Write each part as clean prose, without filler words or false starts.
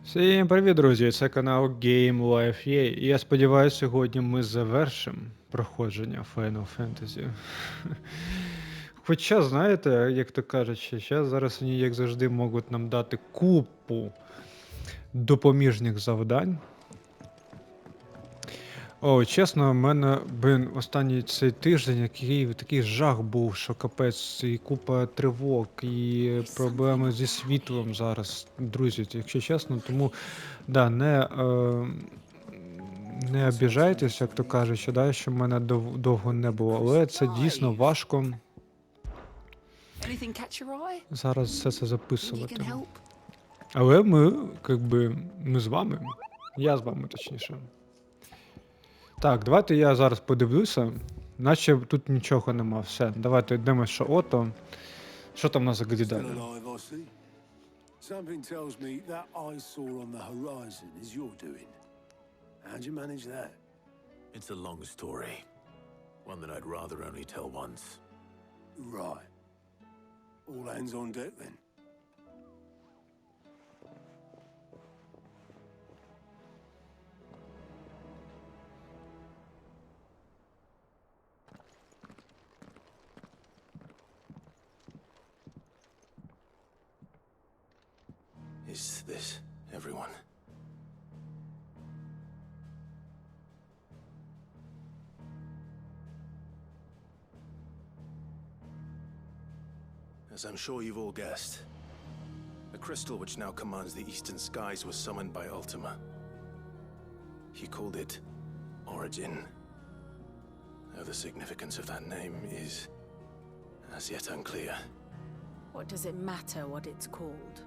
Всім привіт, друзі! Це канал Game Life є. І я сподіваюся, сьогодні ми завершимо проходження Final Fantasy. Хоча, знаєте, як то кажуть, зараз вони, як завжди, можуть нам дати купу допоміжних завдань. О, чесно, в мене, останній цей тиждень такий жах був, що капець, і купа тривог, і проблеми зі світлом зараз, друзі, якщо чесно, тому, да, не обіжайтесь, як то кажуть, що в мене довго не було, але це дійсно важко зараз все це записувати. Але ми з вами, я з вами точніше. Так, давайте я зараз подивлюся, наче тут нічого нема, все, давайте йдемо, що що там у нас за далі? Something tells me that eyesore on the horizon is your doing. How'd you manage that? It's a long story. One that I'd rather only tell once. Right. All hands on deck then. Is this everyone? As I'm sure you've all guessed, the crystal which now commands the eastern skies was summoned by Ultima. He called it Origin. Though the significance of that name is as yet unclear. What does it matter what it's called?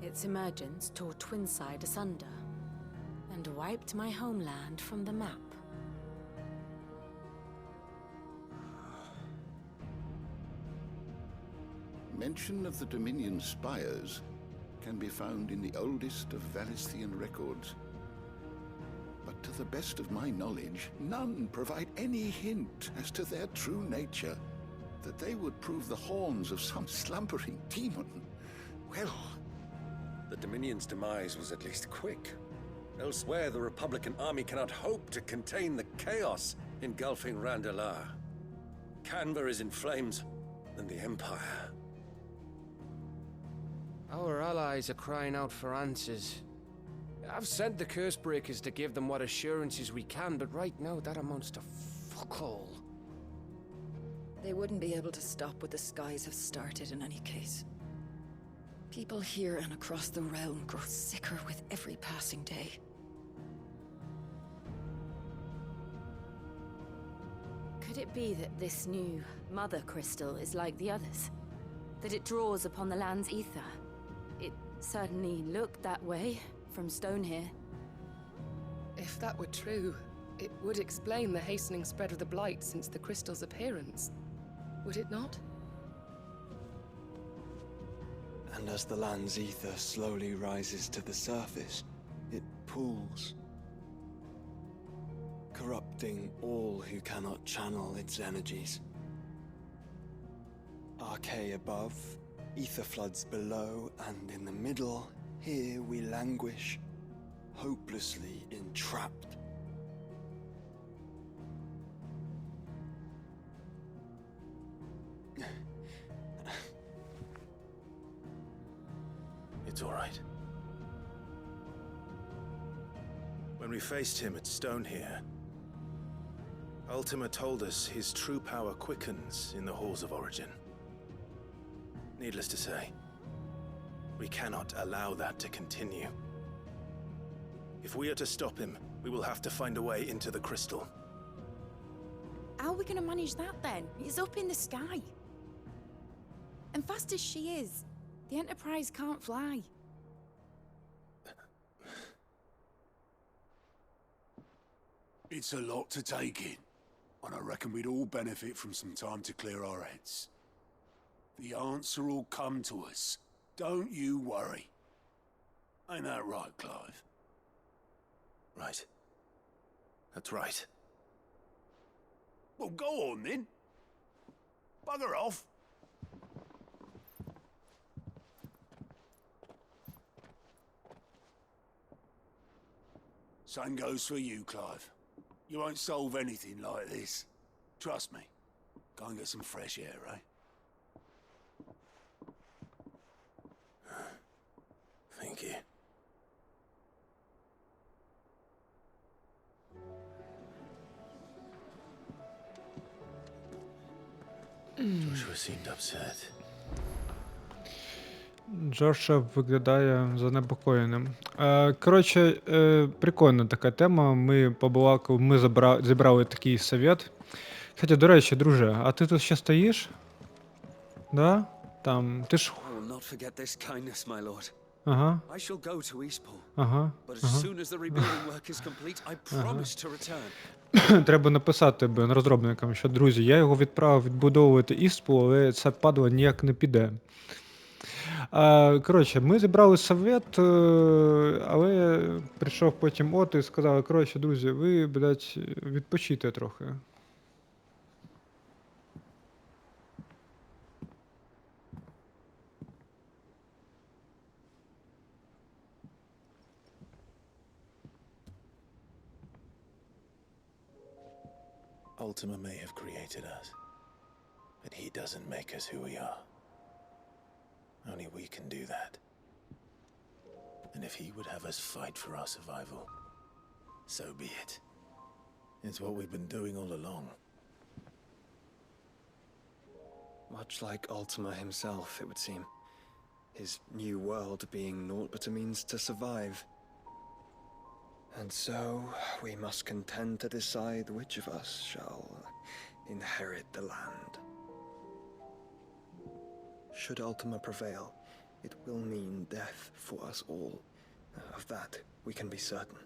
Its emergence tore Twinside asunder and wiped my homeland from the map. Mention of the Dominion spires can be found in the oldest of Wallisian records. But to the best of my knowledge, none provide any hint as to their true nature. That they would prove the horns of some slumbering demon. Well... The Dominion's demise was at least quick. Elsewhere, the Republican army cannot hope to contain the chaos engulfing Randalar. Canva is in flames, and the Empire. Our allies are crying out for answers. I've sent the Cursebreakers to give them what assurances we can, but right now that amounts to fuck all. They wouldn't be able to stop what the skies have started in any case. People here and across the realm grow sicker with every passing day. Could it be that this new mother crystal is like the others? That it draws upon the land's ether? It certainly looked that way from stone here. If that were true, it would explain the hastening spread of the blight since the crystal's appearance. Would it not? And as the land's ether slowly rises to the surface, it pools, corrupting all who cannot channel its energies. Archay above, ether floods below, and in the middle, here we languish, hopelessly entrapped. It's all right. When we faced him at Stone here, Ultima told us his true power quickens in the halls of Origin. Needless to say, we cannot allow that to continue. If we are to stop him, we will have to find a way into the crystal. How are we gonna manage that then? It's up in the sky. And fast as she is, the Enterprise can't fly. It's a lot to take in, and I reckon we'd all benefit from some time to clear our heads. The answer will come to us. Don't you worry. Ain't that right, Clive? Right. That's right. Well, go on then. Bugger off. Same goes for you, Clive. You won't solve anything like this. Trust me. Go and get some fresh air, eh? Thank you. Joshua seemed upset. Джоша виглядає занепокоєним. Коротше, прикольна така тема. Ми побалакали, ми зібрали такий совет. Кстати, до речі, друже, а ти тут ще стоїш? Да? Там, ти ж... I will not forget this kindness, my lord. Ага, I shall go to Eastpool, ага. but as soon as the rebuilding work is complete, I promise to return. Треба написати розробникам, що, друзі, я його відправив відбудовувати Іспу, але це падло ніяк не піде. Коротше, ми зібрали совет, але прийшов потім От і сказав, коротше, друзі, ви, блядь, відпочийте трохи. Ultima may have created us, but he doesn't make us who we are. Only we can do that. And if he would have us fight for our survival, so be it. It's what we've been doing all along. Much like Ultima himself, it would seem. His new world being naught but a means to survive. And so, we must contend to decide which of us shall inherit the land. Should Ultima prevail, it will mean death for us all. Of that, we can be certain.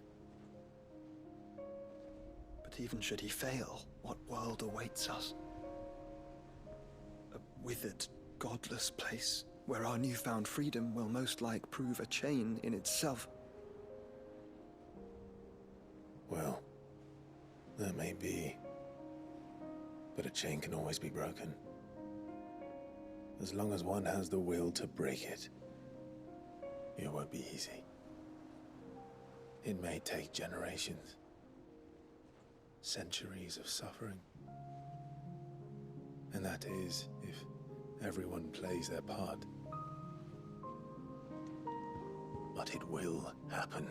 But even should he fail, what world awaits us? A withered, godless place, where our newfound freedom will most like prove a chain in itself. Well, that may be. But a chain can always be broken. As long as one has the will to break it, it won't be easy. It may take generations, centuries of suffering. And that is if everyone plays their part. But it will happen.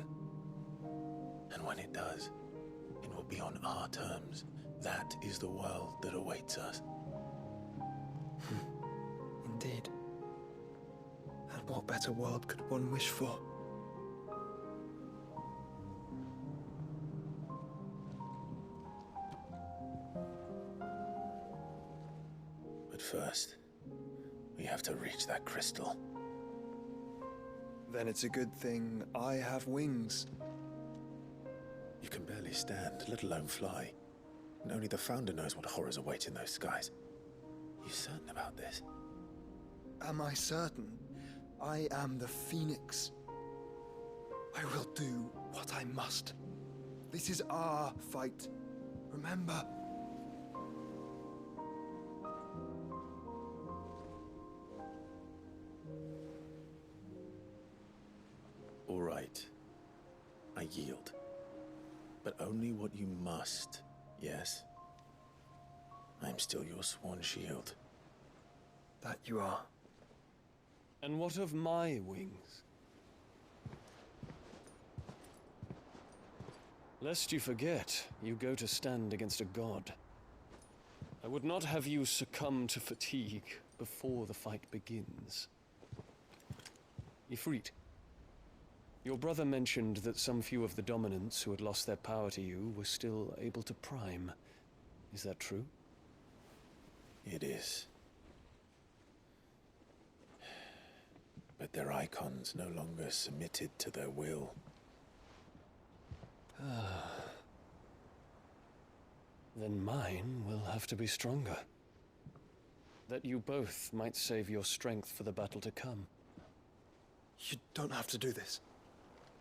And when it does, it will be on our terms. That is the world that awaits us. Indeed. And what better world could one wish for? But first, we have to reach that crystal. Then it's a good thing I have wings. You can barely stand, let alone fly. And only the Founder knows what horrors await in those skies. You certain about this? Am I certain? I am the Phoenix. I will do what I must. This is our fight. Remember? All right. I yield. But only what you must, yes? I'm still your sworn shield. That you are. And what of my wings? Lest you forget, you go to stand against a god. I would not have you succumb to fatigue before the fight begins. Ifrit, your brother mentioned that some few of the dominants who had lost their power to you were still able to prime. Is that true? It is. But their icons no longer submitted to their will. Then mine will have to be stronger. That you both might save your strength for the battle to come. You don't have to do this.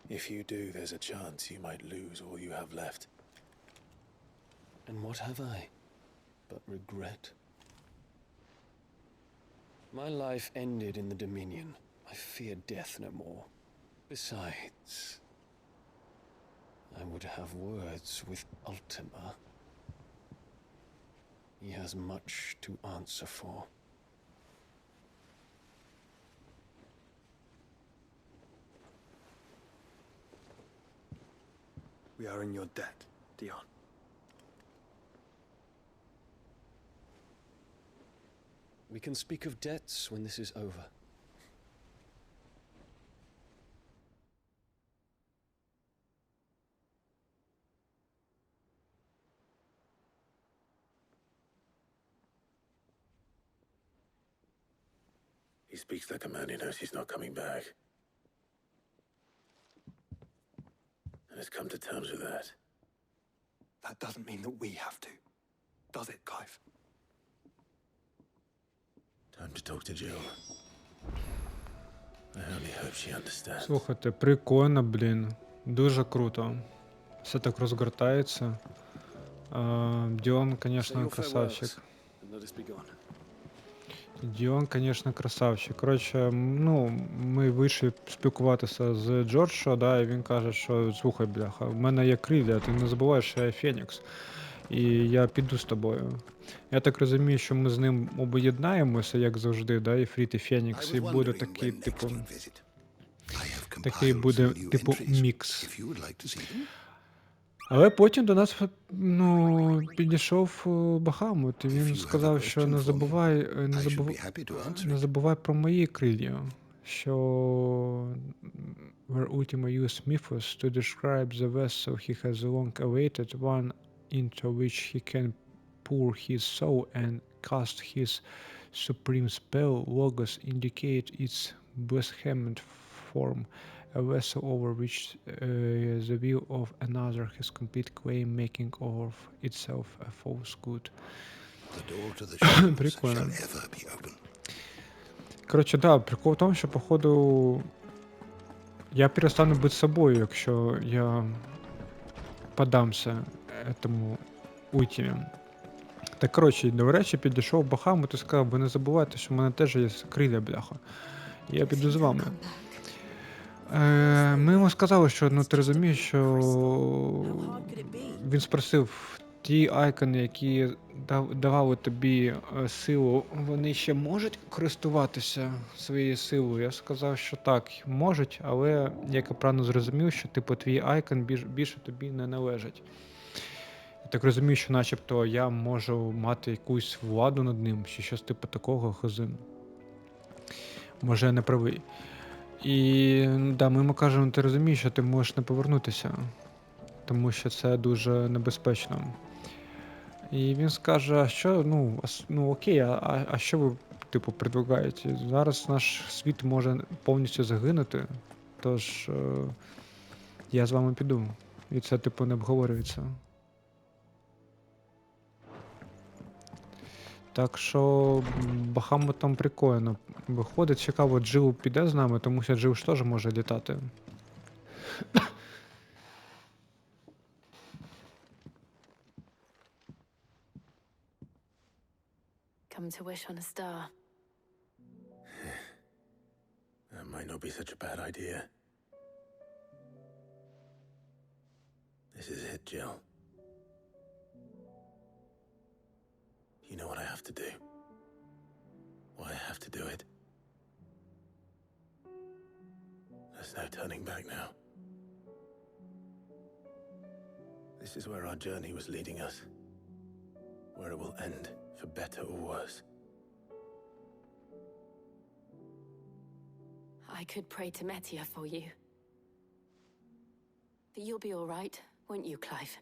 If you do, there's a chance you might lose all you have left. And what have I but regret? My life ended in the Dominion. I fear death no more. Besides, I would have words with Ultima. He has much to answer for. We are in your debt, Dion. We can speak of debts when this is over. He speaks like a man who knows he's not coming back. And has come to terms with that. That doesn't mean that we have to. Does it, Clive? Time to talk to Jill. I only hope she understands. Слухайте, прикольно, блін. Дуже круто. Все так розгортається. Діон, Say звісно, your красавчик. farewells, and let us be gone. Діон, звісно, красавчик. Коротше, ну, ми вийшли спілкуватися з Джорджо, да, і він каже, що слухай, бляха, в мене є крилля, ти не забуваєш, що я Фенікс. І я піду з тобою. Я так розумію, що ми з ним об'єднаємося, як завжди, да, Іфрит і Фенікс, і буде такий, типу, такий буде, типу, мікс. Але потім до нас, ну, підійшов Бахамут, і він сказав, що не забувай про мої крилля, що where Ultima used mythos to describe the vessel he has long awaited, one into which he can pour his soul and cast his supreme spell. Logos indicate its blasphemous form, a vessel over which the will of another has complete claim, making of itself a false good. Прикольно. Коротше, да, прикол в тому, що, походу, я перестану бути собою, якщо я подамся этому Ультімі. Так, коротше, до речі, підійшов Бахамут і сказав, ви не забувайте, що в мене теж є крилля, бляха. Я піду з вами. Ми йому сказали, що, ну, ти розумієш, що він спросив, ті айкони, які давали тобі силу, вони ще можуть користуватися своєю силою? Я сказав, що так, можуть, але як я правильно зрозумів, що, типу, твій айкон більше тобі не належить. Я так розумію, що начебто я можу мати якусь владу над ним, чи щось типу такого, хозин. Може, я не правий. І, да, ми йому кажемо, ти розумієш, що ти можеш не повернутися, тому що це дуже небезпечно. І він скаже, а що, ну окей, а що ви, типу, предлагаєте? Зараз наш світ може повністю загинути, тож я з вами піду. І це, типу, не обговорюється. Так що Бахамутом прикольно виходить. Цікаво, Джил піде з нами, тому що Джил ж теж може літати. Come to wish on a star. That might not be such a bad idea. This is it, Jill. You know what I have to do. Why I have to do it. There's no turning back now. This is where our journey was leading us. Where it will end, for better or worse. I could pray to Metia for you. But you'll be all right, won't you, Clive?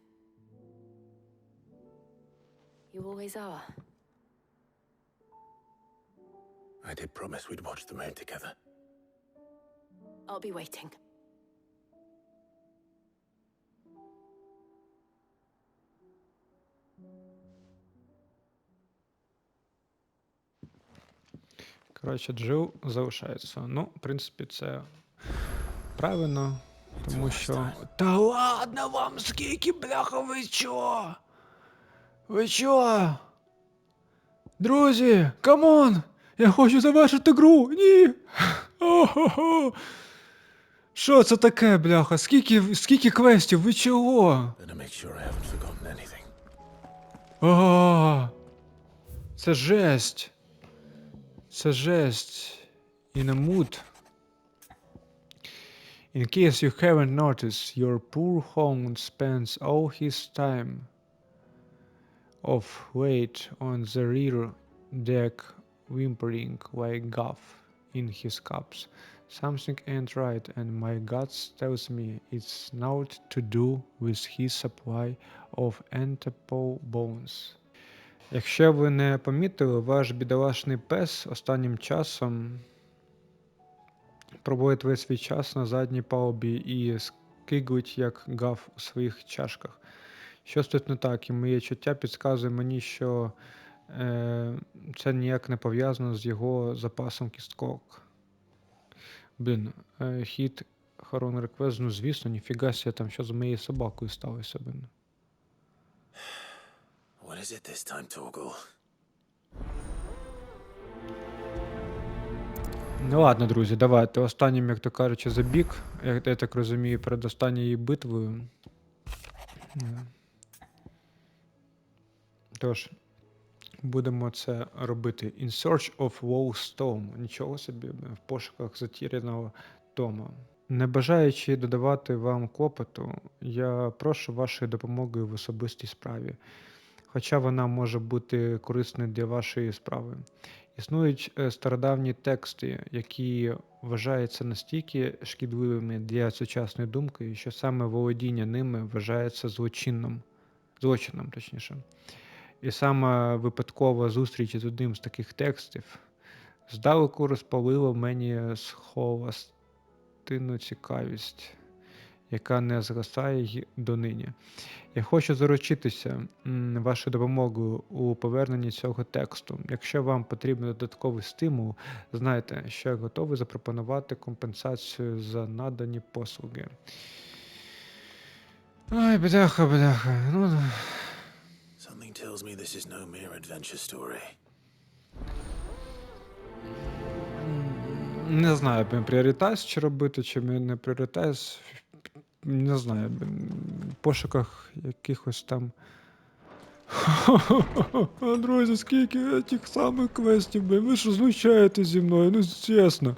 You always are. I did promise we'd watch the moon together. I'll be waiting. Коротше, Джил залишається. Ну, в принципі, це правильно, тому що... Та ладно вам, скільки, бляха, ви чо? Ви чо? Друзі, камон! Я хочу завершити гру! Ні! О-хо-хо! Що це таке, бляха? Скільки квестів? Ви чого? Better make sure I haven't forgotten anything. О, це жесть. Це жесть. In a mood. In case you haven't noticed, your poor hound spends all his time of late on the rear deck whimpering like guff in his cups. Something ain't right, and my guts tells me it's naught to do with his supply of entable bones. Якщо ви не помітили, ваш бідолашний пес останнім часом проводить весь свій час на задній палубі і скиглить як гав у своїх чашках. Щось тут не так, і моє чуття підказує мені, що це ніяк не пов'язано з його запасом кісток. Блін, хід Хорон Реквест, ну звісно, ніфіга себе, там що з моєю собакою сталося, блін. What is it this time, Тогл? Ну ладно, друзі, давайте останнім, як то кажучи, забіг, я так розумію, перед останньою битвою. Тож, будемо це робити. In search of lost Tom. Нічого собі, в пошуках затеряного Тома. Не бажаючи додавати вам клопоту, я прошу вашої допомоги в особистій справі. Хоча вона може бути корисною для вашої справи. Існують стародавні тексти, які вважаються настільки шкідливими для сучасної думки, що саме володіння ними вважається злочином, точніше. І саме випадкова зустріч з одним з таких текстів здалеку розпалила в мені схоластину цікавість, яка не згасає й донині. Я хочу заручитися вашою допомогою у поверненні цього тексту. Якщо вам потрібен додатковий стимул, знайте, що я готовий запропонувати компенсацію за надані послуги. Ой, бляха. Ну... Something tells me this is no mere adventure story. Не знаю, пріоритез чи робити, чи не пріоритез. Не знаю, в пошуках якихось там. Друзі, скільки тих самих квестів, ви що знущаєтесь зі мною, ну чесно.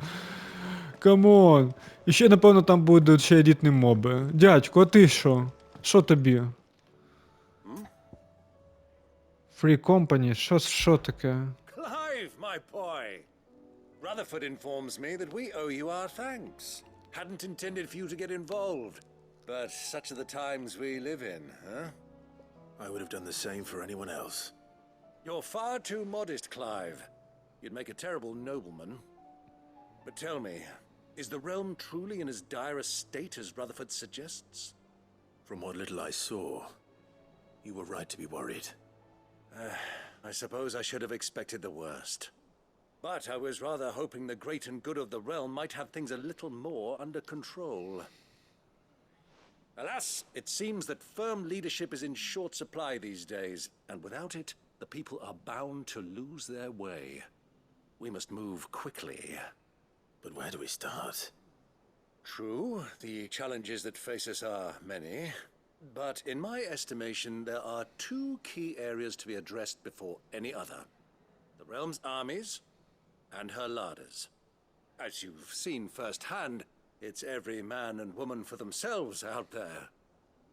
Камон. І ще, напевно, там будуть ще елітні моби. Дядько, а ти що? Що тобі? Free Company, що таке? Clive, my boy! Rutherford informs me that we owe you our thanks. Hadn't intended for you to get involved, but such are the times we live in, huh? I would have done the same for anyone else. You're far too modest, Clive. You'd make a terrible nobleman. But tell me, is the realm truly in as dire a state as Rutherford suggests? From what little I saw, you were right to be worried. I suppose I should have expected the worst. But I was rather hoping the great and good of the realm might have things a little more under control. Alas, it seems that firm leadership is in short supply these days, and without it, the people are bound to lose their way. We must move quickly. But where do we start? True, the challenges that face us are many, but in my estimation, there are two key areas to be addressed before any other. The realm's armies and her larders. As you've seen firsthand, it's every man and woman for themselves out there.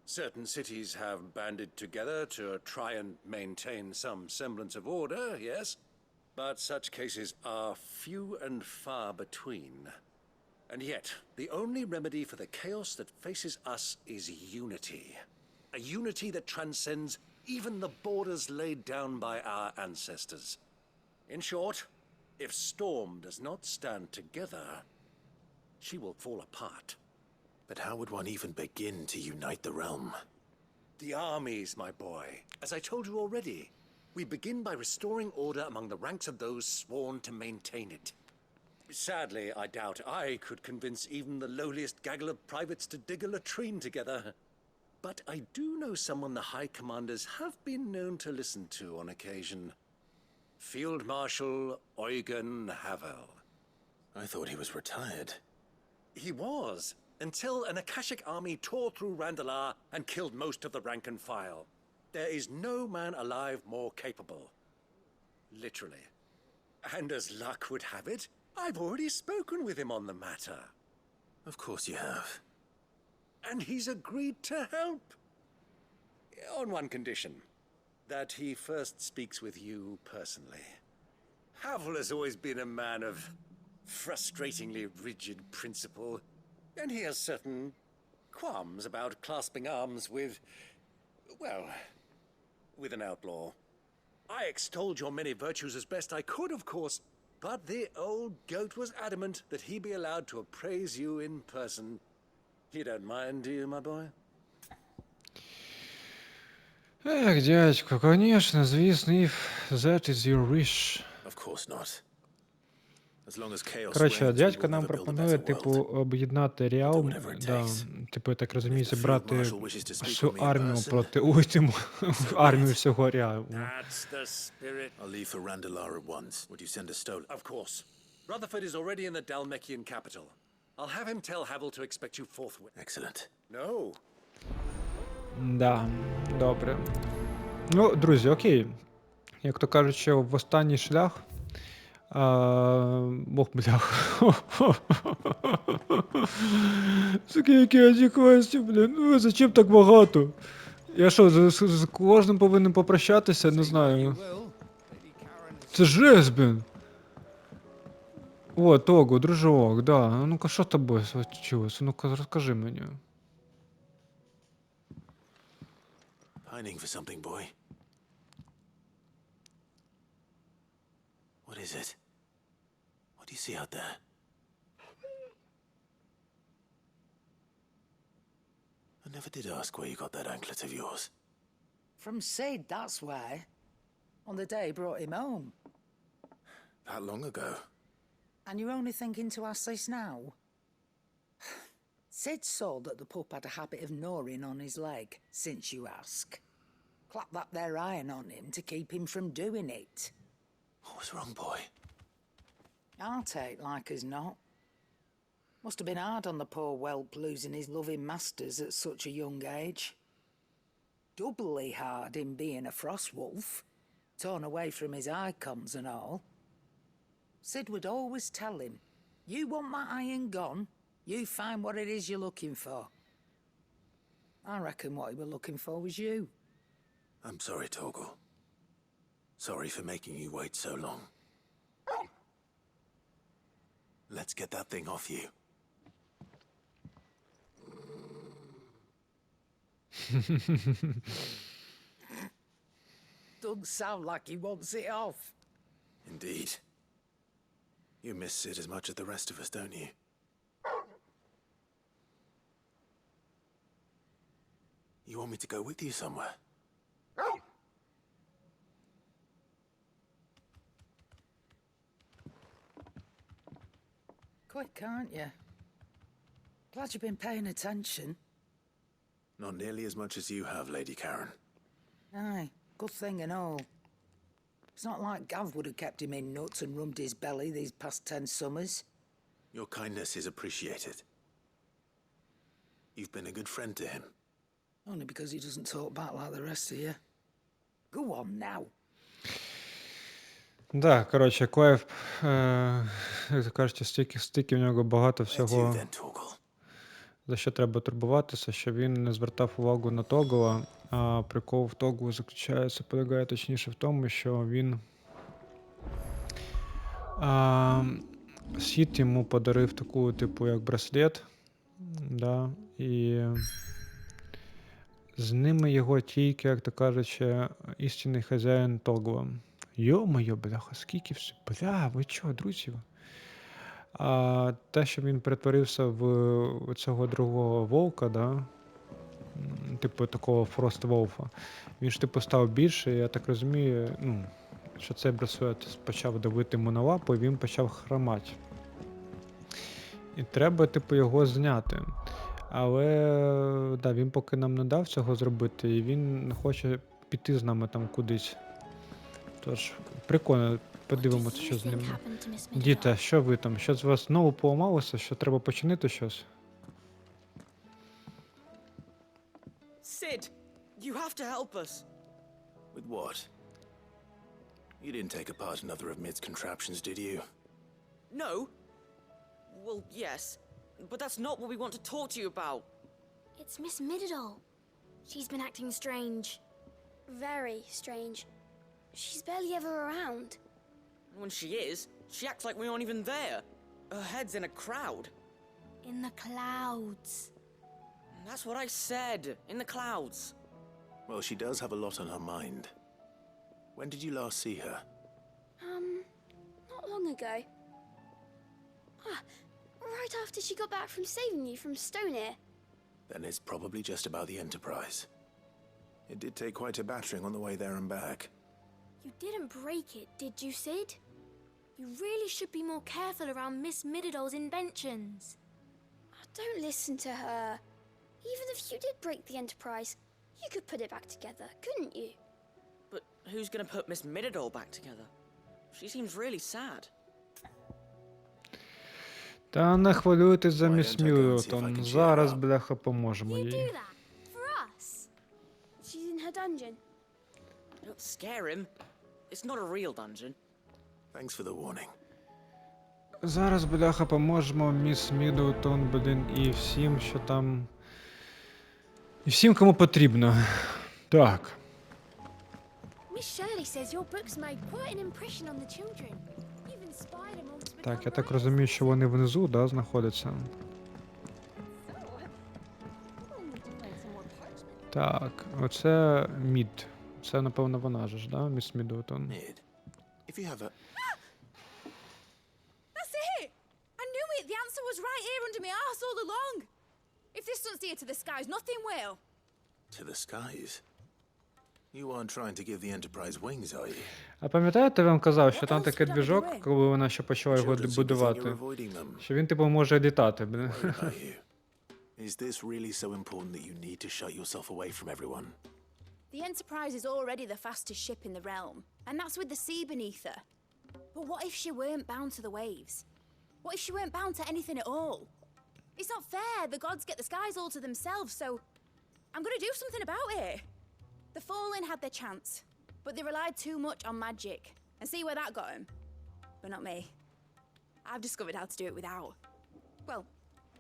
Certain cities have banded together to try and maintain some semblance of order, yes, but such cases are few and far between. And yet, the only remedy for the chaos that faces us is unity. A unity that transcends even the borders laid down by our ancestors. In short, if Storm does not stand together, she will fall apart. But how would one even begin to unite the realm? The armies, my boy. As I told you already, we begin by restoring order among the ranks of those sworn to maintain it. Sadly, I doubt I could convince even the lowliest gaggle of privates to dig a latrine together. But I do know someone the High Commanders have been known to listen to on occasion. Field Marshal Eugen Havel. I thought he was retired. He was, until an Akashic army tore through Randalar and killed most of the rank and file. There is no man alive more capable. Literally. And as luck would have it, I've already spoken with him on the matter. Of course you have. And he's agreed to help. On one condition. That he first speaks with you personally. Havel has always been a man of frustratingly rigid principle, and he has certain qualms about clasping arms with, well, with an outlaw. I extolled your many virtues as best I could, of course, but the old goat was adamant that he be allowed to appraise you in person. You don't mind, do you, my boy? Ех, дядько, конечно, звісно, if that is your wish. Of course not. As long as chaos Коротше, reigns, we дядько will нам never build a пропонує, better типу, world. об'єднати Реал, whatever it да, takes. типу, я так розумію, If the Field зібрати Marshal wishes to speak всю with me in армію person, проти ультиму, армію всього Реалу. That's the spirit. I'll leave for Randalar at once. Would you send a stolen? Of course. Rutherford is already in the Dalmekian capital. I'll have him tell Havel to expect you forthwith. Excellent. No. Да, добре. Ну, друзі, окей. Як то кажуть, що в останній шлях. Бог, блях. Суки, які антиквесті, блін. Ну, зачем так багато? Я що, з кожним повинен попрощатися? Не знаю. Це жесть, блін. О, Тогл, дружок, да. Ну-ка, що з тобою случилось? Ну-ка, розкажи мені. Pining for something, boy. What is it? What do you see out there? I never did ask where you got that anklet of yours. From Sid, that's why. On the day he brought him home. That long ago? And you're only thinking to ask this now? Sid saw that the pup had a habit of gnawing on his leg, since you ask. Clap that there iron on him to keep him from doing it. What was wrong, boy? I'll take like as not. Must have been hard on the poor whelp losing his loving masters at such a young age. Doubly hard in being a frost wolf, torn away from his icons and all. Sid would always tell him, you want my iron gone, you find what it is you're looking for. I reckon what he were looking for was you. I'm sorry, Тогл. Sorry for making you wait so long. Let's get that thing off you. Doesn't sound like he wants it off. Indeed. You miss Sid as much as the rest of us, don't you? You want me to go with you somewhere? Quick, aren't you? Glad you've been paying attention. Not nearly as much as you have, Lady Karen. Aye, good thing and all. It's not like Gav would have kept him in nuts and rubbed his belly these past 10 summers. Your kindness is appreciated. You've been a good friend to him. Only because he doesn't talk back like the rest of you. Go on now. Да, коротше, Клайв, як кажуть, стільки в нього багато всього, за що треба турбуватися, що він не звертав увагу на Тогла, а прикол в Тоглу полягає точніше в тому, що він Сід йому подарив таку, типу, як браслет, да, і з ними його тільки, як то кажучи, істинний хазяїн Тогла. Йо-моє, бляха, скільки все. Бля, ви чого, друзі? А те, що він перетворився в цього другого вовка, да? Типу такого Фрост Волфа, він ж типу став більше, я так розумію, ну, що цей браслет почав давити йому на лапу, і він почав хромати. І треба, типу, його зняти. Але, да, він поки нам не дав цього зробити, і він не хоче піти з нами там кудись. Тож, прикольно, подивимося, що з ним. Діти, що ви там? Що з вас знову поламалося? Що треба починити щось? You have to help us. With what? You didn't take apart another of Mid's contraptions, did you? No. Well, yes. But that's not what we want to talk to you about. It's Miss Mididol. She's been acting strange. Very strange. She's barely ever around. When she is, she acts like we aren't even there. Her head's in a crowd. In the clouds. That's what I said. In the clouds. Well, she does have a lot on her mind. When did you last see her? Not long ago. Right after she got back from saving you from Stoneir. Then it's probably just about the Enterprise. It did take quite a battering on the way there and back. You didn't break it, did you, Sid? You really should be more careful around Miss Mididol's inventions. Don't listen to her. Even if you did break the Enterprise, you could put it back together, couldn't you? But who's gonna put Miss Mididol back together? She seems really sad. Та не хвилюйтесь за міс Міддлтон. Зараз, бляха, поможемо You do їй. that for us. She's in her dungeon. Don't scare him. It's not a real dungeon. Thanks for the warning. Зараз, бляха, поможемо міс Міддлтон, блін, і всім, що там... І всім, кому потрібно. Так. Miss Shirley says your books made quite an impression on the children. You've inspired them all to become Так, я так writers. розумію, що вони внизу, да, знаходяться. Так, оце Мід. Це, напевно, вона ж, да, міс Міддлтон? Mid, if you have a... That's it! I knew it! The answer was right here under my arse all along! If this doesn't steer to the skies, nothing will! To the skies? You aren't trying to give the Enterprise wings, are you? А пам'ятаєте, я вам казав, що там такий двіжок, коли вона ще почала його Children seem to think будувати, you're avoiding them. що він, типу, може літати, блін. What about you? Is this really so important that you need to shut yourself away from everyone? The Enterprise is already the fastest ship in the realm, and that's with the sea beneath her. But what if she weren't bound to the waves? What if she weren't bound to anything at all? It's not fair. The gods get the skies all to themselves, so I'm gonna do something about it. The Fallen had their chance, but they relied too much on magic. And see where that got them? But not me. I've discovered how to do it without. Well,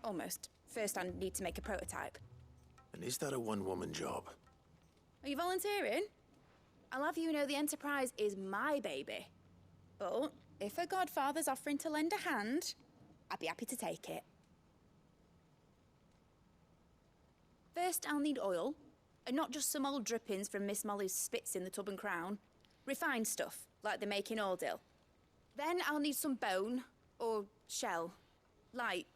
almost. First I need to make a prototype. And is that a one-woman job? Are you volunteering? I'll have you know the Enterprise is my baby. But if a godfather's offering to lend a hand, I'd be happy to take it. First, I'll need oil, and not just some old drippings from Miss Molly's spits in the Tub and Crown. Refined stuff, like they make in Ordil. Then I'll need some bone, or shell. Light,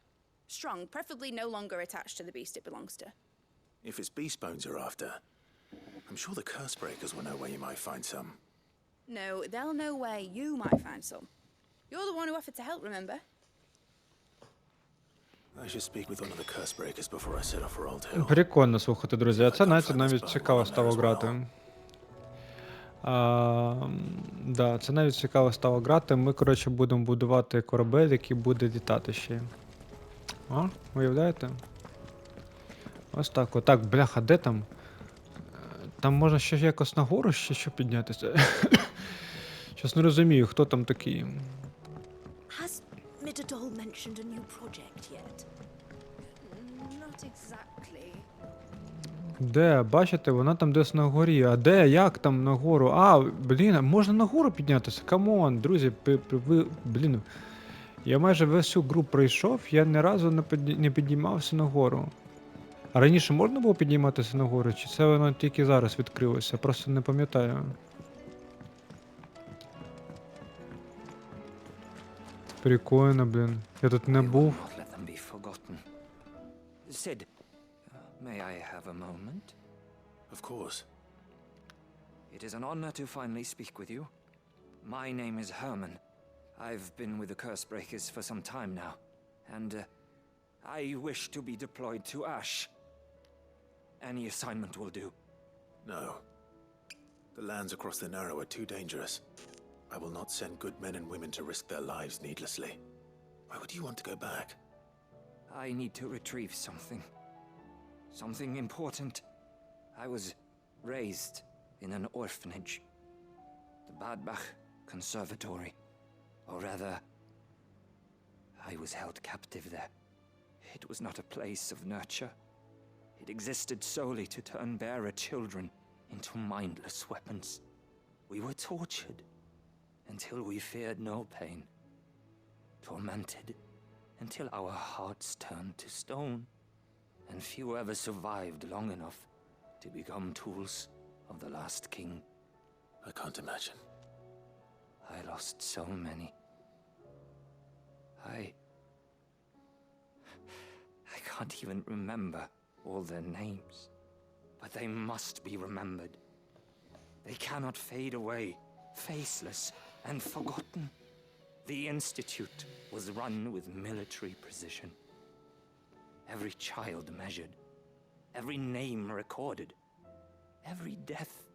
strong, preferably no longer attached to the beast it belongs to. If it's beast bones you're after, I'm sure the curse breakers will know where you might find some. No, they'll know where you might find some. You're the one who offered to help, remember? I should speak with one of the curse breakers before I set off for Old Hill. Прикольно, слухайте, друзі. А це навіть цікаво стало грати. Да, це навіть цікаво стало грати. Ми, коротше, будемо будувати корабель, який буде літати ще. О, уявляєте? Ось так. Отак, бляха, де там? Там можна ще якось нагору ще що піднятися. Щось не розумію, хто там такий. Has Mididol mentioned a new project yet? Not exactly. Де? Бачите, вона там десь на горі. А де? Як там нагору? А, блін, можна нагору піднятися? Камон, друзі, блін. Я майже всю гру пройшов, я ні разу не піднімався нагору. А раніше можна було підніматися нагору, чи це воно тільки зараз відкрилося? Просто не пам'ятаю. Прикольно, блін. Я тут не був. Sid, may I have a moment? Of course. It is an honor to finally speak with you. My name is Herman. I've been with the Cursebreakers for some time now, and I wish to be deployed to Ash. Any assignment will do. No. The lands across the Narrow are too dangerous. I will not send good men and women to risk their lives needlessly. Why would you want to go back? I need to retrieve something. Something important. I was raised in an orphanage, the Badbach Conservatory. Or rather, I was held captive there. It was not a place of nurture. It existed solely to turn bearer children into mindless weapons. We were tortured until we feared no pain. Tormented until our hearts turned to stone. And few ever survived long enough to become tools of the last king. I can't imagine. I lost so many. I can't even remember all their names. But they must be remembered. They cannot fade away, faceless and forgotten. The Institute was run with military precision. Every child measured, every name recorded, every death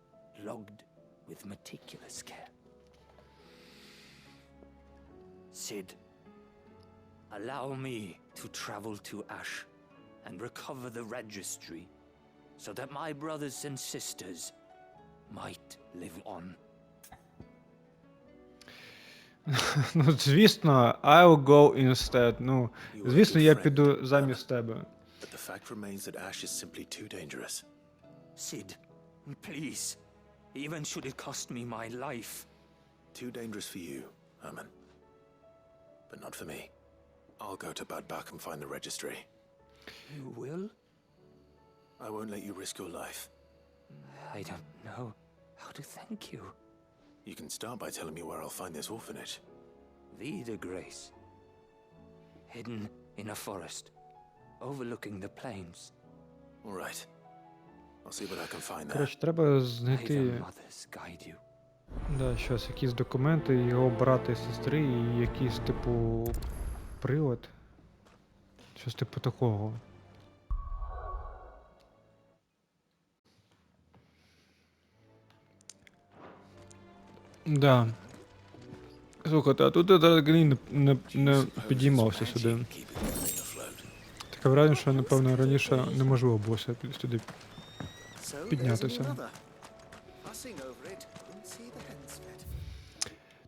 logged with meticulous care. Sid, allow me to travel to Ash and recover the registry so that my brothers and sisters might live on. Ну, звісно, I'll go instead. Ну, звісно, я піду замість тебе. But the fact remains that Ash is simply too dangerous. Sid, please, even should it cost me my life. Too dangerous for you, Herman. But not for me. I'll go to Bad Bach and find the registry. You will? I won't let you risk your life. I don't know how to thank you. You can start by telling me where I'll find this orphanage. Vida Grace. Hidden in a forest, overlooking the plains. All right. I'll see what I can find there. Коротше, треба знайти да, щось, якісь документи, його брата і сестри, і якийсь, типу, привод. Щось типу такого. Да. Слухайте, а тут я взагалі не підіймався сюди. Таке враження, що, напевно, раніше неможливо було сюди піднятися.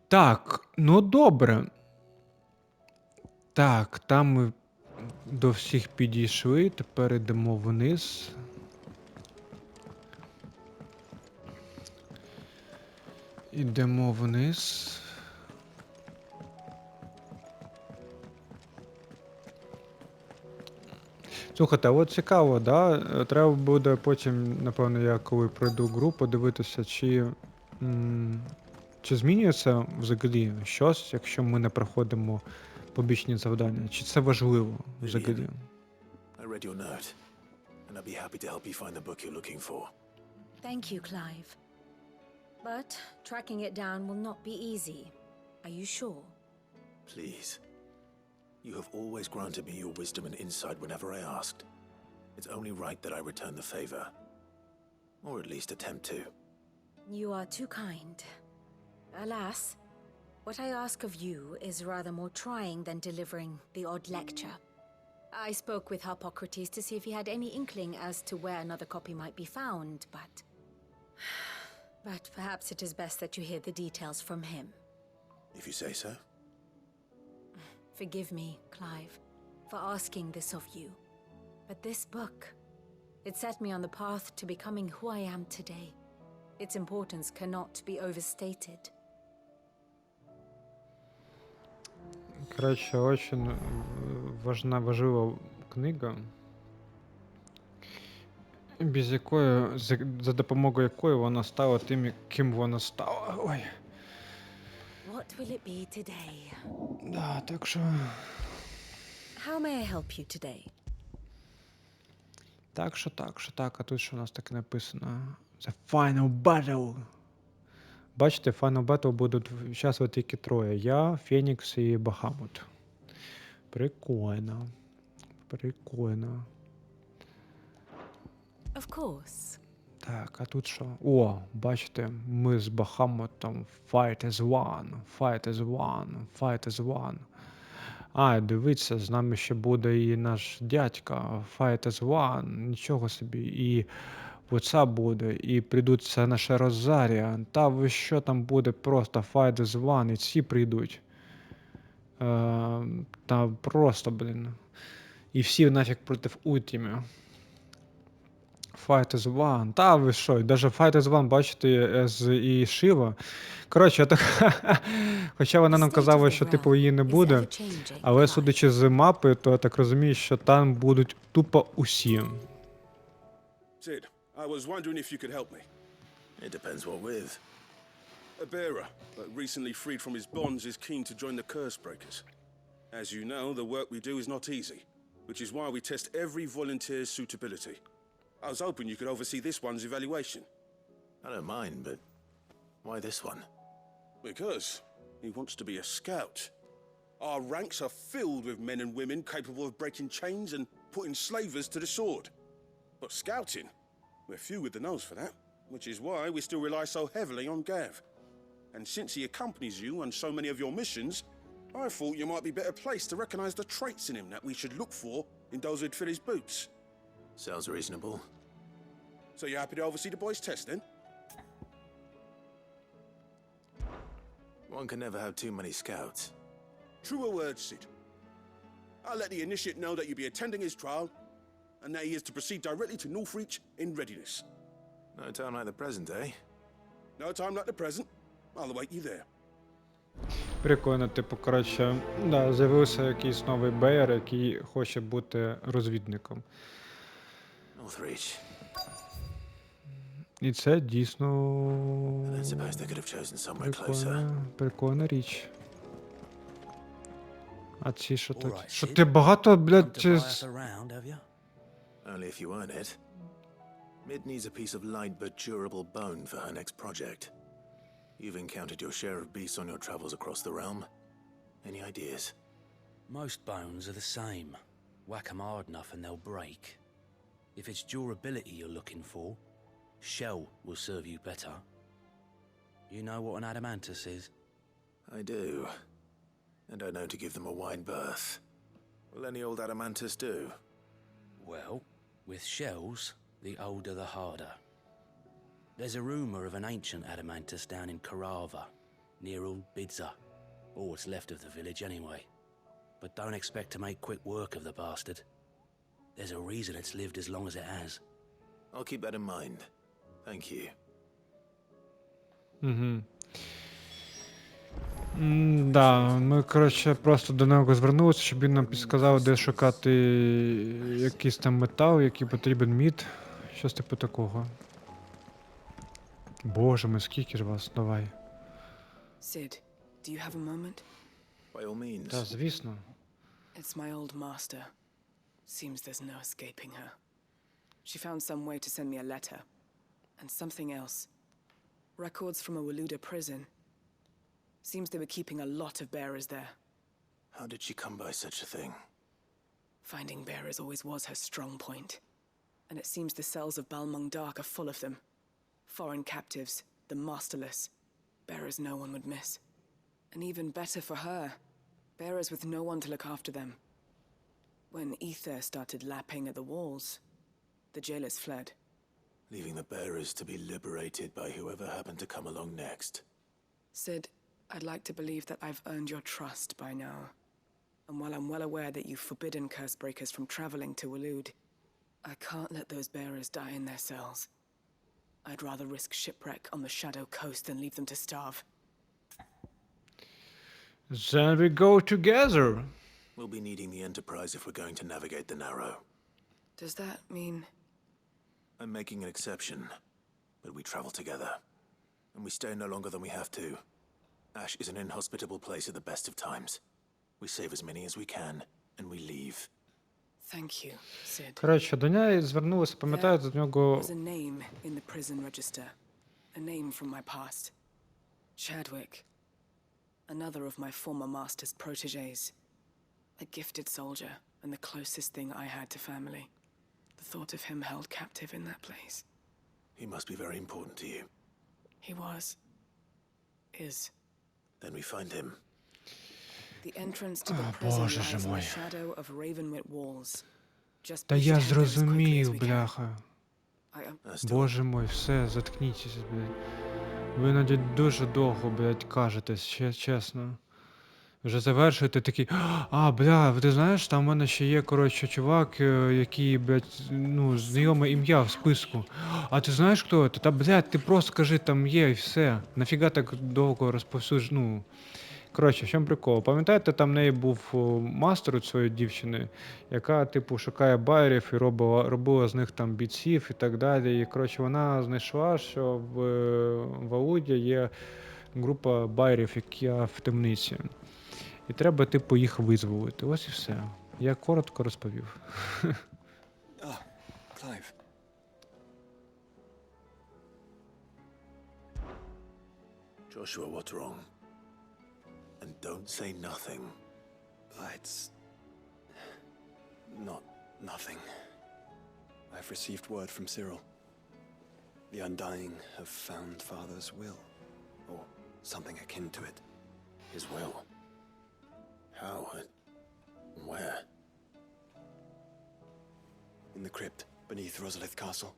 Так, ну добре. Так, там ми до всіх підійшли, тепер йдемо вниз. Ідемо вниз. Слухайте, а от цікаво, да? Треба буде потім, напевно, я коли пройду гру, подивитися, чи змінюється взагалі щось, якщо ми не проходимо побічні завдання. Чи це важливо взагалі? I read your note, and I'd be happy to help you find the book you're looking for. Thank you, Clive. But tracking it down will not be easy. Are you sure? Please. You have always granted me your wisdom and insight whenever I asked. It's only right that I return the favor. Or at least attempt to. You are too kind. Alas, what I ask of you is rather more trying than delivering the odd lecture. I spoke with Harpocrates to see if he had any inkling as to where another copy might be found, but perhaps it is best that you hear the details from him. If you say so. Forgive me, Clive, for asking this of you. But this book, it set me on the path to becoming who I am today. Its importance cannot be overstated. Коротше, очень важлива книга, без якої, за допомогою якої вона стала тим, ким вона стала. Ой. What will it be today? Да, так що... How may I help you today? Так, а тут що у нас таке написано? The Final Battle. Бачите, Final Battle будуть зараз тільки троє. Я, Фенікс і Бахамут. Прикольно. Of course. Так, а тут що? О, бачите, ми з Бахамутом fight as one. А, дивіться, з нами ще буде і наш дядька fight as one. Нічого собі. І оця буде, і прийдуть це наше Розарія. Та ви що, там буде просто fight is one, і ці прийдуть. Та просто, блін. І всі нафіг проти Ультімі. Fight is one. Та ви що, і навіть Fight is one, бачите, і Шива. Коротше, так, хоча вона нам казала, що типу її не буде, але судячи з мапи, то я так розумію, що там будуть тупо усі. Sid, I was wondering if you could help me. It depends what with. A bearer, but recently freed from his bonds, is keen to join the Cursebreakers. As you know, the work we do is not easy, which is why we test every volunteer's suitability. I was hoping you could oversee this one's evaluation. I don't mind, but why this one? Because he wants to be a scout. Our ranks are filled with men and women capable of breaking chains and putting slavers to the sword. But scouting, we're few with the nose for that, which is why we still rely so heavily on Gav. And since he accompanies you on so many of your missions, I thought you might be better placed to recognize the traits in him that we should look for in those who'd fill his boots. Sounds reasonable. So you're happy to oversee the boys' test then? One can never have too many scouts. Truer words, Sid. I'll let the initiate know that you'll be attending his trial, and that he is to proceed directly to Northreach in readiness. No time like the present, eh? No time like the present. I'll await you there. Прикольно, типу, коротше, да, з'явився якийсь новий беєр, який хоче бути розвідником. Northreach. І це дійсно I don't suppose they could have chosen somewhere closer. Прикольна річ. А ці що такі? Що ти багато, блядь, Only if you earn it. Mid needs a piece of light but durable bone for her next project. You've encountered your share of beasts on your travels across the realm. Any ideas? Most bones are the same. Whack 'em hard enough and they'll break. If it's durability you're looking for, shell will serve you better. You know what an adamantus is? I do. And I know to give them a wide berth. Will any old adamantus do? Well, with shells, the older the harder. There's a rumour of an ancient adamantus down in Karava, near Old Bidza. Or what's left of the village anyway. But don't expect to make quick work of the bastard. There's a reason it's lived as long as it has. I'll keep that in mind. Thank you. Да, ми, коротше, просто до нього звернулися, щоб він нам підказав, де шукати якийсь там метал, який потрібен мід. Щось типу такого. Боже мій, скільки ж вас, давай. Sid, do you have a moment? By all means. Та, звісно. It's my old master. Seems there's no escaping her. She found some way to send me a letter. And something else. Records from a Waluda prison. Seems they were keeping a lot of bearers there. How did she come by such a thing? Finding bearers always was her strong point. And it seems the cells of Balmung Dark are full of them. Foreign captives, the masterless. Bearers no one would miss. And even better for her, bearers with no one to look after them. When ether started lapping at the walls, the jailers fled. Leaving the bearers to be liberated by whoever happened to come along next. Sid, I'd like to believe that I've earned your trust by now. And while I'm well aware that you've forbidden Cursebreakers from traveling to Waloed, I can't let those bearers die in their cells. I'd rather risk shipwreck on the Shadow Coast than leave them to starve. Then we go together. We'll be needing the Enterprise if we're going to navigate the Narrow. Does that mean... I'm making an exception, but we travel together. And we stay no longer than we have to. Ash is an inhospitable place at the best of times. We save as many as we can, and we leave. Thank you, Sid. Коротше, до неї звернулися, пам'ятаю, до нього... There was a name in the prison register. A name from my past. Chadwick. Another of my former master's protégés. A gifted soldier, and the closest thing I had to family. The thought of him held captive in that place. He must be very important to you. He was. Is. Then we find him. The entrance to the prison Боже lies in мой. the shadow of Ravenwit walls. Just Та we я should head there as quickly as зрозумів, we can. бляха. Боже мой, все, заткніть, блядь. Ви іноді дуже довго, блядь, кажете, чесно. Вже завершуєте такий, бля, ти знаєш, там в мене ще є, коротше, чувак, який, блядь, ну, знайоме ім'я в списку. А ти знаєш, хто це? Та, блядь, ти просто скажи, там є, і все. Нафіга так довго ну. Коротше, в чому прикол? Пам'ятаєте, там в неї був мастер у цієї дівчини, яка, типу, шукає байерів і робила з них там бійців і так далі. І, коротше, вона знайшла, що в Валуді є група байерів, які в темниці. І треба, типу, їх визволити. Ось і все. Я коротко розповів. Clive. Joshua, what's wrong? And don't say nothing. It's not nothing. I've received word from Cyril. The Undying have found Father's will, or something akin to it. His will? How and where? In the crypt beneath Rosalith Castle.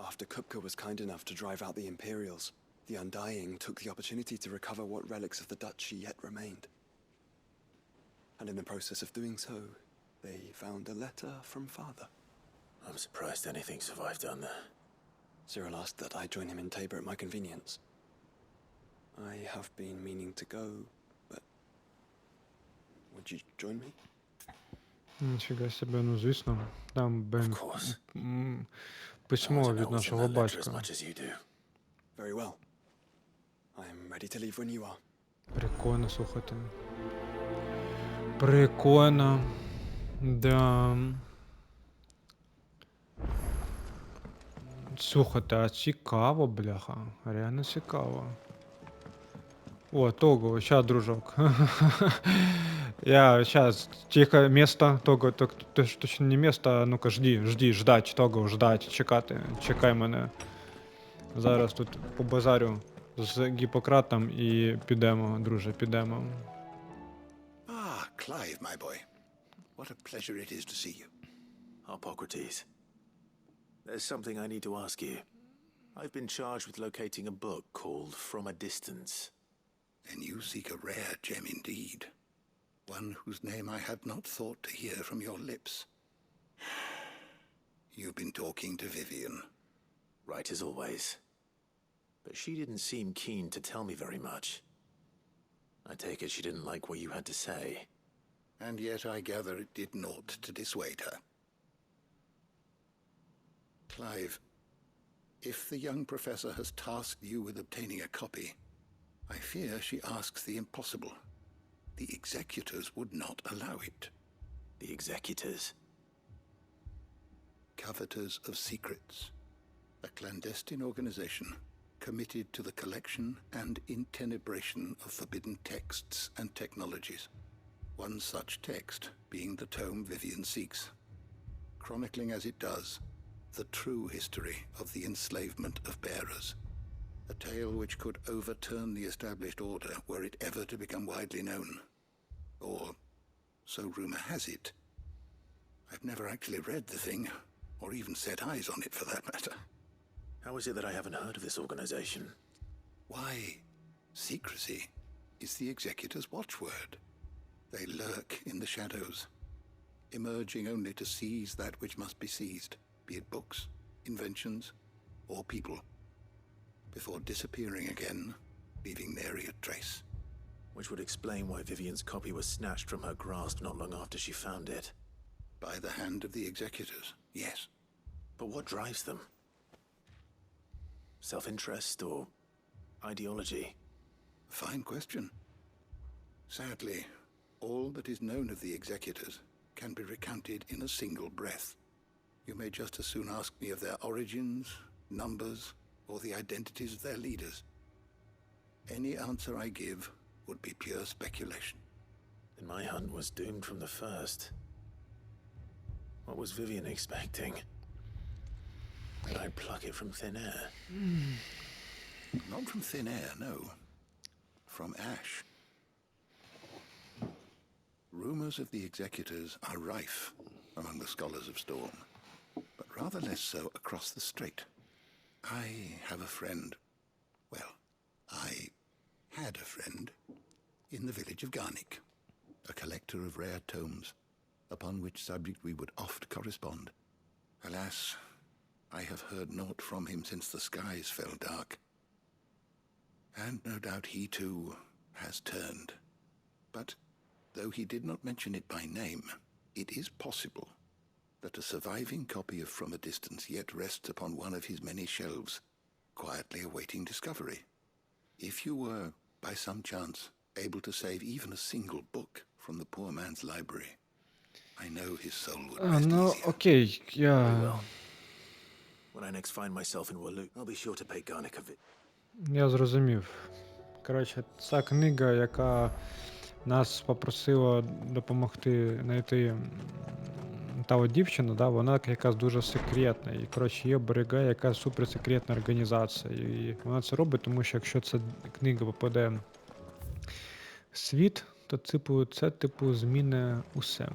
After Kupka was kind enough to drive out the Imperials, the Undying took the opportunity to recover what relics of the Duchy yet remained. And in the process of doing so, they found a letter from Father. I'm surprised anything survived down there. Cyril asked that I join him in Tabor at my convenience. I have been meaning to go, but would you join me? Ніфіга себе, ну звісно. Там письмо від нашого батька. Very well. I'm ready to leave when you are. Прикольно, слухайте. Прикольно. Да. Слухайте, а цікаво, бляха. Реально цікаво. О, Тогл, щас, дружок. Я сейчас, тихо, место, Тогл, точно не место, а ну-ка, ждать, Тогл, ждать, чекати, чекай мене. Зараз тут побазарю з Гіппократом і підемо, друже, підемо. Clive, my boy. What a pleasure it is to see you. Hippocrates, there's something I need to ask you. I've been charged with locating a book called From a Distance. Then you seek a rare gem indeed. One whose name I had not thought to hear from your lips. You've been talking to Vivian. Right as always. But she didn't seem keen to tell me very much. I take it she didn't like what you had to say. And yet I gather it did naught to dissuade her. Clive, if the young professor has tasked you with obtaining a copy, I fear she asks the impossible. The executors would not allow it. The executors? Coveters of secrets. A clandestine organization committed to the collection and intenebration of forbidden texts and technologies. One such text being the tome Vivian seeks, chronicling as it does the true history of the enslavement of bearers. A tale which could overturn the established order were it ever to become widely known. Or, so rumor has it. I've never actually read the thing, or even set eyes on it for that matter. How is it that I haven't heard of this organization? Why, secrecy is the executor's watchword. They lurk in the shadows, emerging only to seize that which must be seized, be it books, inventions, or people, before disappearing again, leaving nary a trace. Which would explain why Vivian's copy was snatched from her grasp not long after she found it. By the hand of the executors, yes. But what drives them? Self-interest or ideology? Fine question. Sadly, all that is known of the executors can be recounted in a single breath. You may just as soon ask me of their origins, numbers, or the identities of their leaders. Any answer I give would be pure speculation. Then my hunt was doomed from the first. What was Vivian expecting? That I'd pluck it from thin air? Not from thin air, no. From ash. Rumors of the executors are rife among the scholars of Storm, but rather less so across the strait. I have a friend. Well, I had a friend in the village of Garnick, a collector of rare tomes, upon which subject we would oft correspond. Alas, I have heard naught from him since the skies fell dark. And no doubt he too has turned. But though he did not mention it by name, it is possible that a surviving copy of From a Distance yet rests upon one of his many shelves, quietly awaiting discovery. If you were, by some chance, able to save even a single book from the poor man's library, I know his soul would rest Ну, easier. окей, я... When I next find myself in Walloon, I'll be sure to pay Garnick a visit. Я зрозумів. Коротше, ця книга, яка нас попросила допомогти знайти та от дівчина, да, вона якась дуже секретна. І, коротше, її оберігає якась суперсекретна організація. І вона це робить, тому що якщо ця книга попаде в світ, то це зміни усе.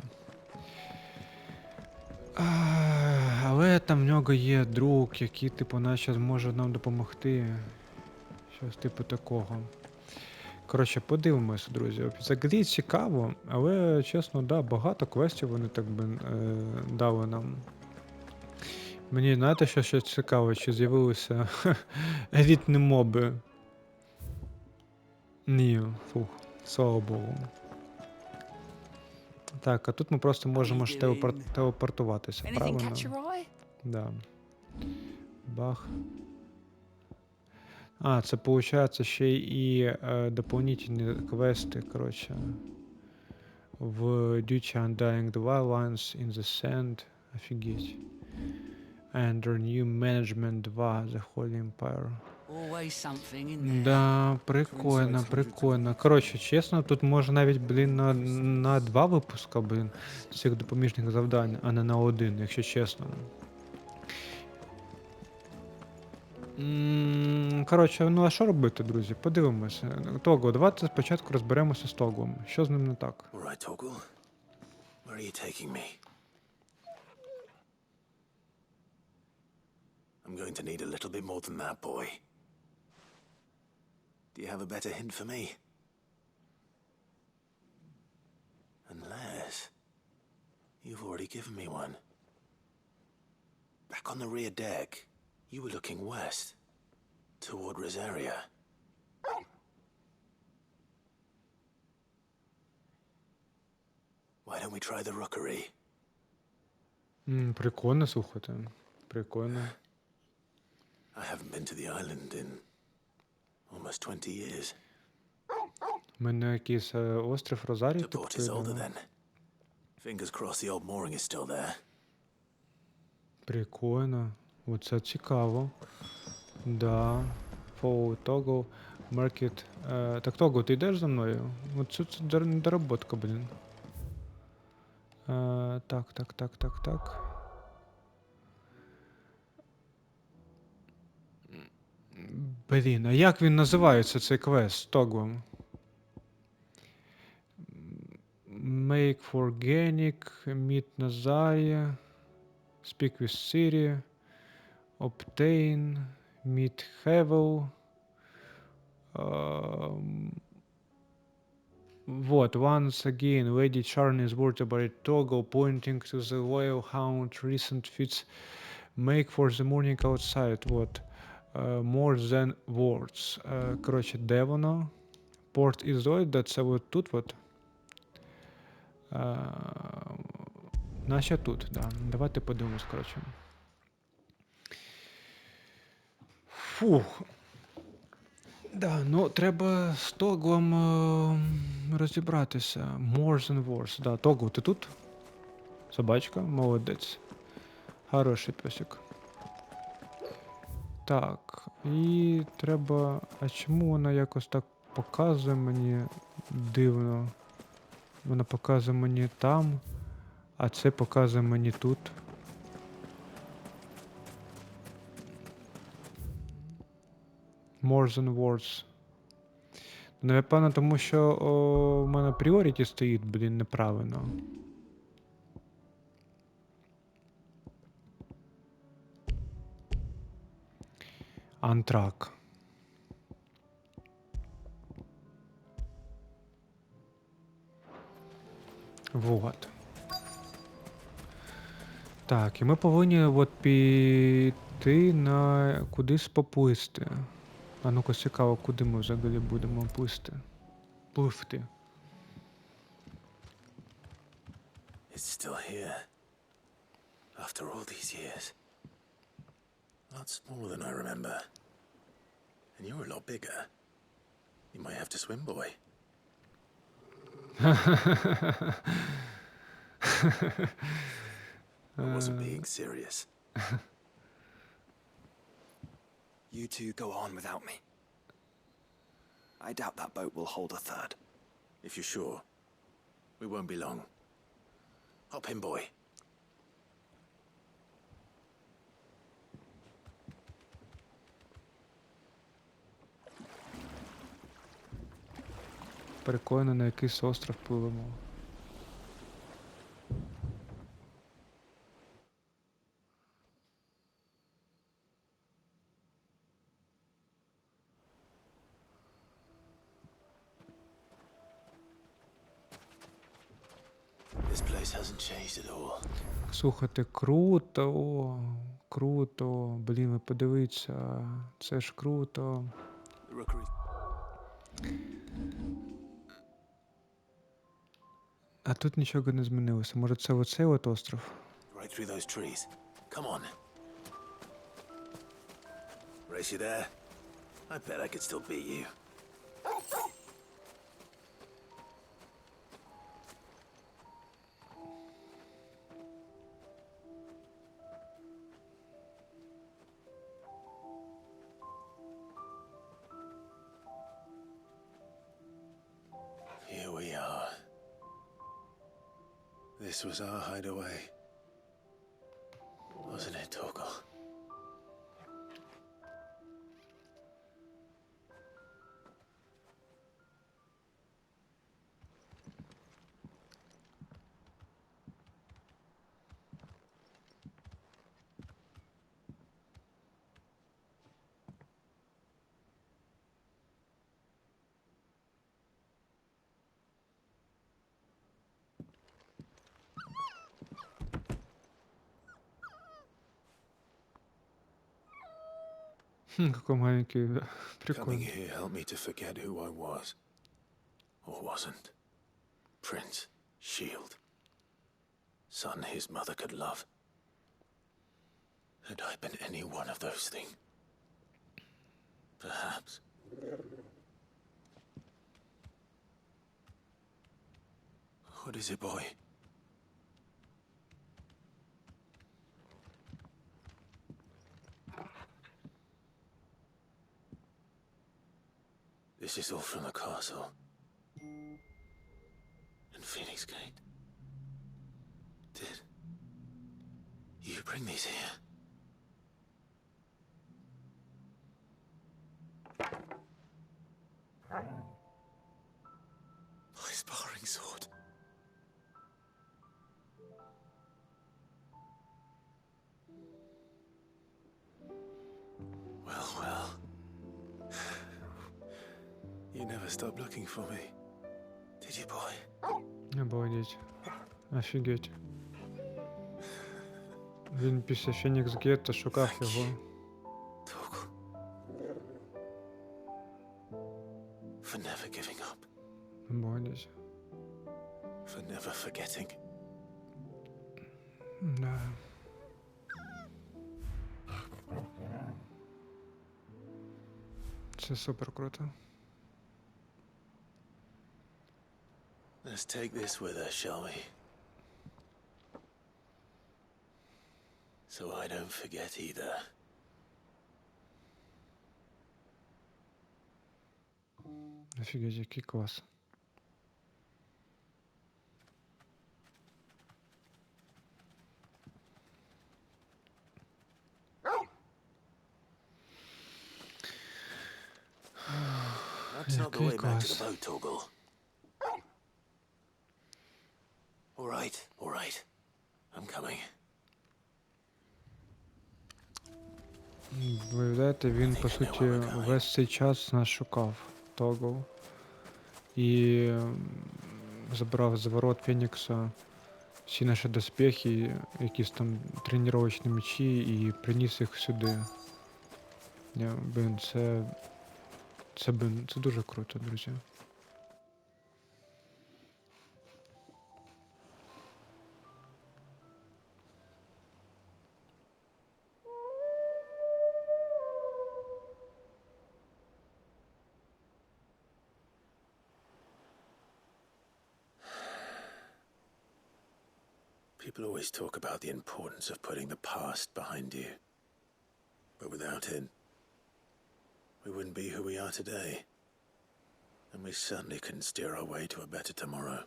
Але там в нього є друг, який, наче зможе нам допомогти. Щось такого. Коротше, подивимося, друзі. Взагалі цікаво, але, чесно, да, багато квестів вони так би дали нам. Мені, знаєте, що ще цікаво, чи з'явилися елітні моби? Ні, фух, слава Богу. Так, а тут ми просто можемо ж телепортуватися, правильно? Да. Бах. А, це виходить ще і дополнительні квести, коротше. В Duty Undying the Wildlands in the Sand. Офігеть. Under New Management 2 The Holy Empire. Да, прикольно, прикольно. Коротше, чесно, тут може навіть, блін, на 2 випуска, блін, цих допоміжних завдань, а не на 1, якщо чесно. Коротше, ну а що робити, друзі? Подивимося. Тогл, давайте спочатку розберемося з Тоглом. Що з ним не так? Right, Тогл. Where are you taking me? I'm going to need a little bit more than that, boy. Do you have a better hint for me? Unless you've already given me one. Back on the rear deck, you were looking west, toward Rosaria. Why don't we try the rookery? Прикольно, слухайте. Прикольно. I haven't been to the island in almost 20 years. У мене якийсь острів Розарій. The port is older then. Fingers crossed the old mooring is still there. Прикольно. Оце цікаво. Да. Follow Тогл. Market. Так, Тогл, ти йдеш за мною? Оце це недоработка, блін. Так. Блін, а як він називається, цей квест з Тоглом? Make for Organic, Meet Nazaya, Speak with Siri, Obtain, Meet Havel. Вот, once again, Lady Charn is worried about Тогл, pointing to the loyal hound recent feats. Make for the morning outside, вот. More than words. Коротше, де воно? Port is Zoid, це от тут, от. Наче тут, да. Давайте подивимось, коротше. Фух. Да, ну треба з Тоглом розібратися. More than words. Да, Тогл, ти тут? Собачка? Молодець. Хороший песик. Так, і треба... А чому вона якось так показує мені дивно? Вона показує мені там, а це показує мені тут. More than words. Напевно, тому що в мене пріоріті стоїть, блін, неправильно. Антрак. Вот. Так, і ми повинні от піти на кудись поплисти. А ну-ка цікаво, куди ми взагалі будемо плисти. Пливти. It's still here. After all these years. Not smaller than I remember. And you're a lot bigger. You might have to swim, boy. I wasn't being serious. You two go on without me. I doubt that boat will hold a third. If you're sure, we won't be long. Hop in, boy. Переконаний, на якийсь остров пливемо. This place hasn't changed at all. Слухайте, круто, круто. Блін, ви подивіться, це ж круто. А тут нічого не змінилося. Може це оцей от остров? Right through those trees. Come on. Race you there? I bet I could still beat you. Here we are. This was our hideaway. Wasn't it, Тогл? Какой маленький, Coming прикольный. here helped me to forget who I was. Or wasn't. Prince, shield. Son his mother could love. Had I been any one of those things? Perhaps. What is it, boy? This is all from the castle. And Phoenix Gate. Did you bring these here? My sparring sword. Well, well. You never stopped looking for me, did you, boy? Обалдеть. Офігеть. Він після Фенікс Гетта шукав його. Тогл. For never giving up. Обалдеть. For never forgetting. Да. Це супер круто. Let's take this with us, shall we? So I don't forget either. Офігеть, який клас. That's not the way back to the boat, Тогл. All right. I'm coming. Виявляєте, він, по суті, весь цей час нас шукав, Тогл. І забрав з ворот Фенікса всі наші доспехи, якісь там тренувальні мечі, і приніс їх сюди. Блін, це дуже круто, друзі. People always talk about the importance of putting the past behind you. But without it, we wouldn't be who we are today. And we certainly couldn't steer our way to a better tomorrow.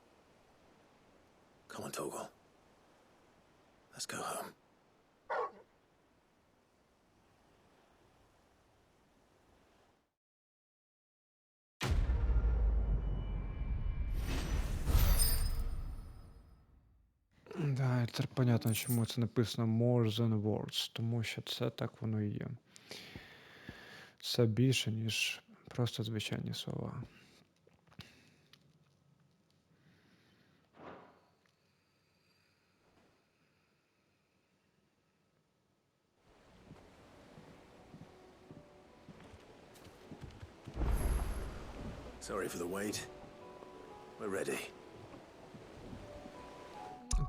Come on, Тогл. Let's go home. Да, і тепер понятно, чому це написано more than words, тому що це так воно і є. Це більше, ніж просто звичайні слова. Sorry for the wait. We're ready.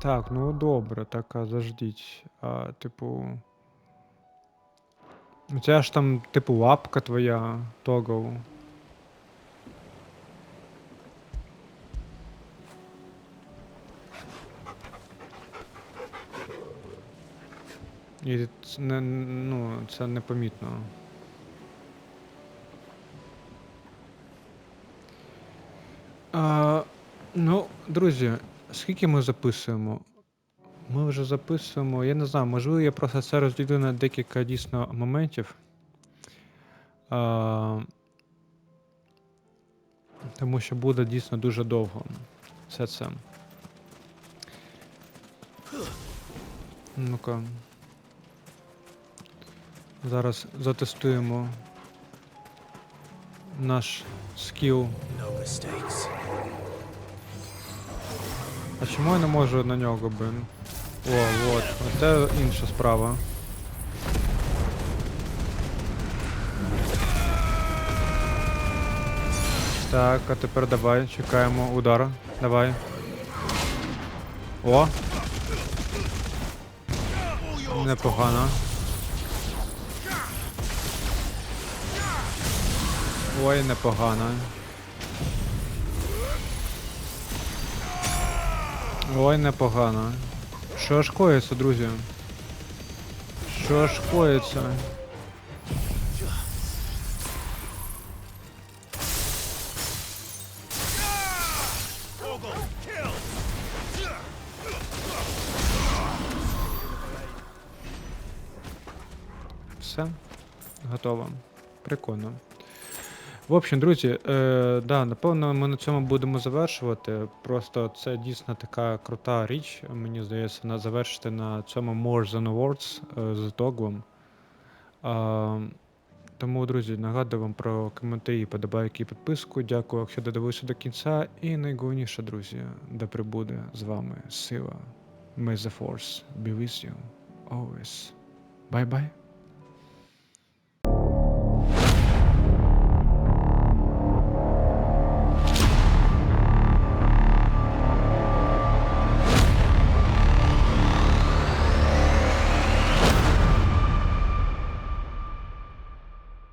Так, ну добре, так, а заждіть. Типу. У тебе ж там, типу, лапка твоя, Тогл. І це не, ну, це непомітно. Ну, друзі, скільки ми записуємо? Ми вже записуємо, я не знаю, можливо, я просто це розділю на декілька дійсно моментів. Тому що буде дійсно дуже довго все це. Ну-ка. Зараз затестуємо наш скіл. А чому я не можу на нього, блин? О, от, це інша справа. Так, а тепер давай, чекаємо удар. Давай. О! Непогано. Ой, непогано. Ой, непогано. Що ж коїться, друзі? Що ж коїться? Все, готово. Прикольно. В общем, друзі, да, напевно, ми на цьому будемо завершувати. Просто це дійсно така крута річ, мені здається, завершити на цьому More Than Words з Тоглом. Тому, друзі, нагадую вам про коментарі, подобайки і підписку. Дякую, якщо додивилися до кінця. І найголовніше, друзі, да прибуде з вами сила. May the Force be with you always. Bye-bye.